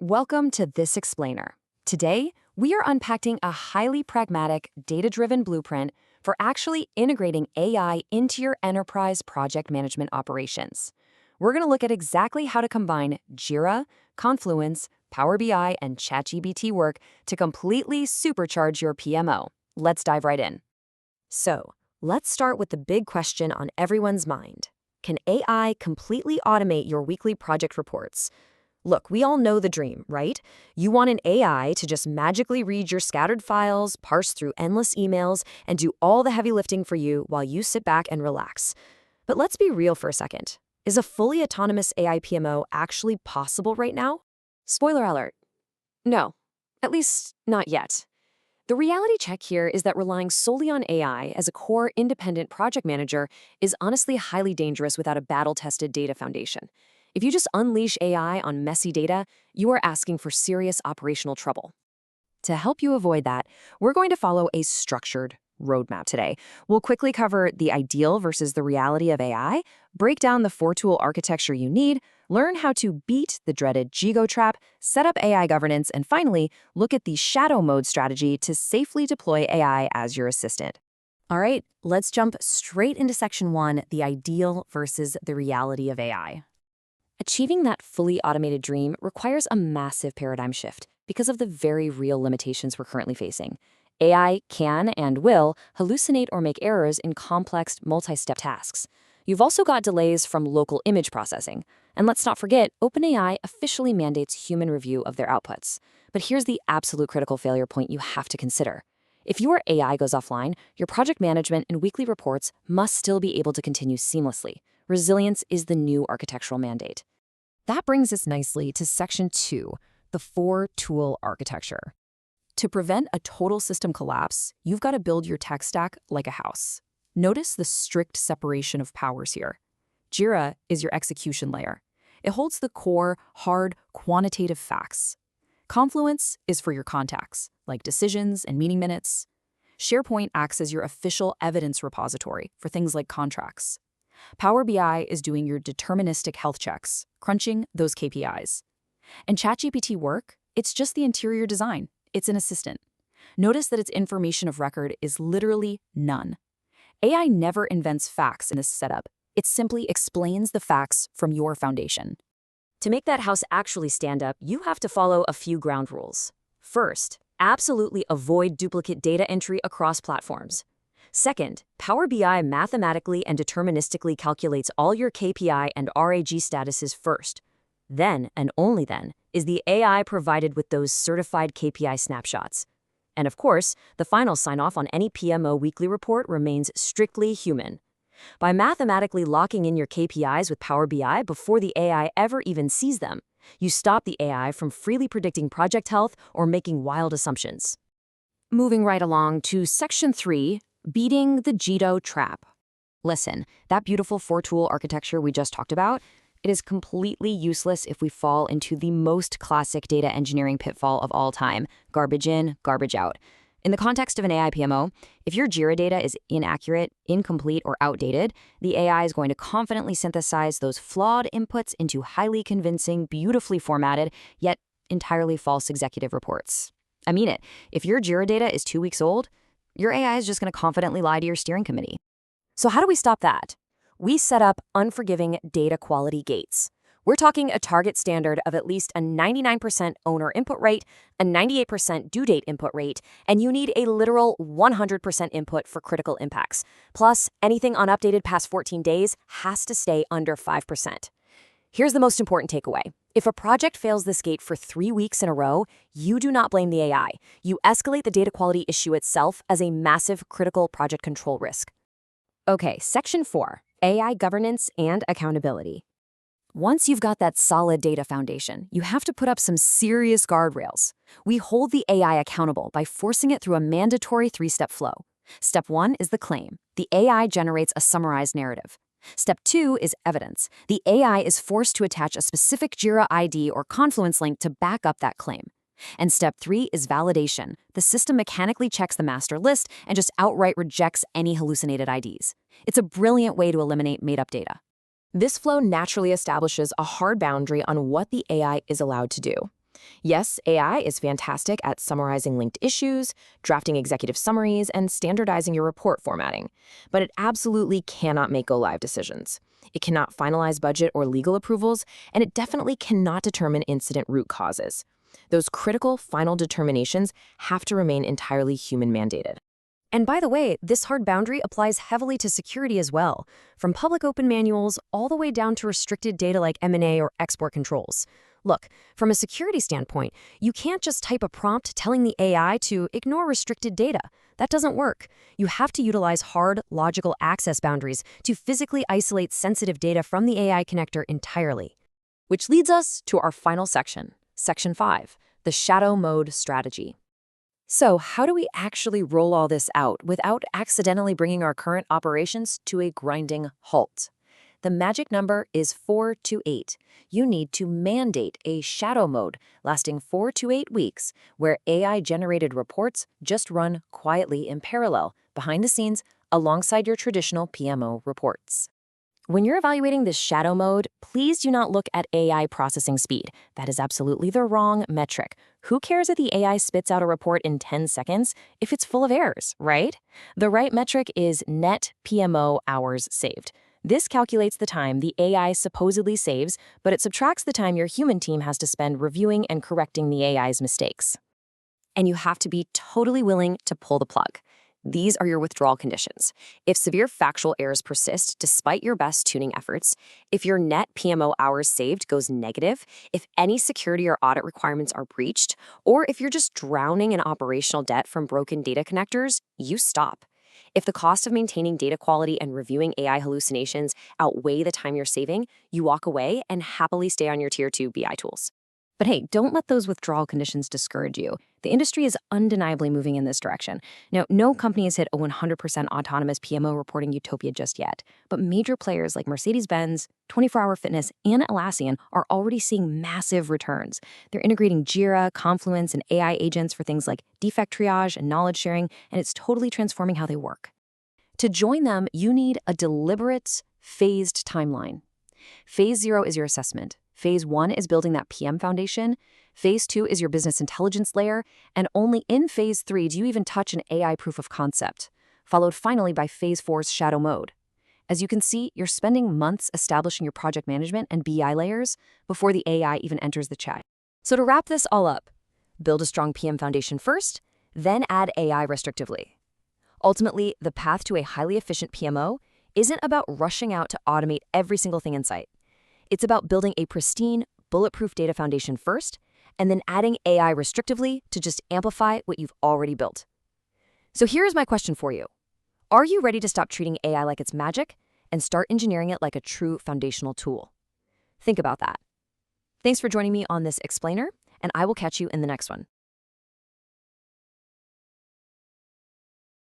Welcome to This Explainer. Today, we are unpacking a highly pragmatic, data-driven blueprint for actually integrating AI into your enterprise project management operations. We're going to look at exactly how to combine Jira, Confluence, Power BI, and ChatGPT work to completely supercharge your PMO. Let's dive right in. So, let's start with the big question on everyone's mind. Can AI completely automate your weekly project reports? Look, we all know the dream, right? You want an AI to just magically read your scattered files, parse through endless emails, and do all the heavy lifting for you while you sit back and relax. But let's be real for a second. Is a fully autonomous AI PMO actually possible right now? Spoiler alert. No, at least not yet. The reality check here is that relying solely on AI as a core independent project manager is honestly highly dangerous without a battle-tested data foundation. If you just unleash AI on messy data, you are asking for serious operational trouble. To help you avoid that, we're going to follow a structured roadmap today. We'll quickly cover the ideal versus the reality of AI, break down the four-tool architecture you need, learn how to beat the dreaded Jigo trap, set up AI governance, and finally, look at the shadow mode strategy to safely deploy AI as your assistant. All right, let's jump straight into section 1, the ideal versus the reality of AI. Achieving that fully automated dream requires a massive paradigm shift because of the very real limitations we're currently facing. AI can and will hallucinate or make errors in complex, multi-step tasks. You've also got delays from local image processing. And let's not forget, OpenAI officially mandates human review of their outputs. But here's the absolute critical failure point you have to consider. If your AI goes offline, your project management and weekly reports must still be able to continue seamlessly. Resilience is the new architectural mandate. That brings us nicely to section 2, the four-tool architecture. To prevent a total system collapse, you've got to build your tech stack like a house. Notice the strict separation of powers here. Jira is your execution layer. It holds the core, hard, quantitative facts. Confluence is for your contacts, like decisions and meeting minutes. SharePoint acts as your official evidence repository for things like contracts. Power BI is doing your deterministic health checks, crunching those KPIs. And ChatGPT work, it's just the interior design. It's an assistant. Notice that its information of record is literally none. AI never invents facts in this setup. It simply explains the facts from your foundation. To make that house actually stand up, you have to follow a few ground rules. First, absolutely avoid duplicate data entry across platforms. Second, Power BI mathematically and deterministically calculates all your KPI and RAG statuses first. Then, and only then, is the AI provided with those certified KPI snapshots. And of course, the final sign-off on any PMO weekly report remains strictly human. By mathematically locking in your KPIs with Power BI before the AI ever even sees them, you stop the AI from freely predicting project health or making wild assumptions. Moving right along to section 3, beating the Jigo trap. Listen, that beautiful four-tool architecture we just talked about, it is completely useless if we fall into the most classic data engineering pitfall of all time, garbage in, garbage out. In the context of an AI PMO, if your Jira data is inaccurate, incomplete, or outdated, the AI is going to confidently synthesize those flawed inputs into highly convincing, beautifully formatted, yet entirely false executive reports. I mean it. If your Jira data is 2 weeks old, your AI is just going to confidently lie to your steering committee. So how do we stop that? We set up unforgiving data quality gates. We're talking a target standard of at least a 99% owner input rate, a 98% due date input rate, and you need a literal 100% input for critical impacts. Plus, anything unupdated past 14 days has to stay under 5%. Here's the most important takeaway. If a project fails this gate for 3 weeks in a row, you do not blame the AI. You escalate the data quality issue itself as a massive critical project control risk. Okay, section 4, AI governance and accountability. Once you've got that solid data foundation, you have to put up some serious guardrails. We hold the AI accountable by forcing it through a mandatory 3-step flow. Step 1 is the claim. The AI generates a summarized narrative. Step 2 is evidence. The AI is forced to attach a specific Jira ID or Confluence link to back up that claim. And step 3 is validation. The system mechanically checks the master list and just outright rejects any hallucinated IDs. It's a brilliant way to eliminate made-up data. This flow naturally establishes a hard boundary on what the AI is allowed to do. Yes, AI is fantastic at summarizing linked issues, drafting executive summaries, and standardizing your report formatting, but it absolutely cannot make go-live decisions. It cannot finalize budget or legal approvals, and it definitely cannot determine incident root causes. Those critical final determinations have to remain entirely human-mandated. And by the way, this hard boundary applies heavily to security as well, from public open manuals all the way down to restricted data like M&A or export controls. Look, from a security standpoint, you can't just type a prompt telling the AI to ignore restricted data. That doesn't work. You have to utilize hard, logical access boundaries to physically isolate sensitive data from the AI connector entirely. Which leads us to our final section, Section 5, the shadow mode strategy. So, how do we actually roll all this out without accidentally bringing our current operations to a grinding halt? The magic number is 4 to 8. You need to mandate a shadow mode lasting 4 to 8 weeks where AI-generated reports just run quietly in parallel, behind the scenes, alongside your traditional PMO reports. When you're evaluating this shadow mode, please do not look at AI processing speed. That is absolutely the wrong metric. Who cares if the AI spits out a report in 10 seconds if it's full of errors, right? The right metric is net PMO hours saved. This calculates the time the AI supposedly saves, but it subtracts the time your human team has to spend reviewing and correcting the AI's mistakes. And you have to be totally willing to pull the plug. These are your withdrawal conditions. If severe factual errors persist despite your best tuning efforts, if your net PMO hours saved goes negative, if any security or audit requirements are breached, or if you're just drowning in operational debt from broken data connectors, you stop. If the cost of maintaining data quality and reviewing AI hallucinations outweigh the time you're saving, you walk away and happily stay on your Tier 2 BI tools. But hey, don't let those withdrawal conditions discourage you. The industry is undeniably moving in this direction. Now, no company has hit a 100% autonomous PMO reporting utopia just yet, but major players like Mercedes-Benz, 24 Hour Fitness, and Atlassian are already seeing massive returns. They're integrating Jira, Confluence, and AI agents for things like defect triage and knowledge sharing, and it's totally transforming how they work. To join them, you need a deliberate, phased timeline. Phase 0 is your assessment. Phase 1 is building that PM foundation. Phase 2 is your business intelligence layer. And only in Phase 3 do you even touch an AI proof of concept, followed finally by Phase 4's shadow mode. As you can see, you're spending months establishing your project management and BI layers before the AI even enters the chat. So to wrap this all up, build a strong PM foundation first, then add AI restrictively. Ultimately, the path to a highly efficient PMO isn't about rushing out to automate every single thing in sight. It's about building a pristine, bulletproof data foundation first, and then adding AI restrictively to just amplify what you've already built. So here's my question for you. Are you ready to stop treating AI like it's magic and start engineering it like a true foundational tool? Think about that. Thanks for joining me on this explainer, and I will catch you in the next one.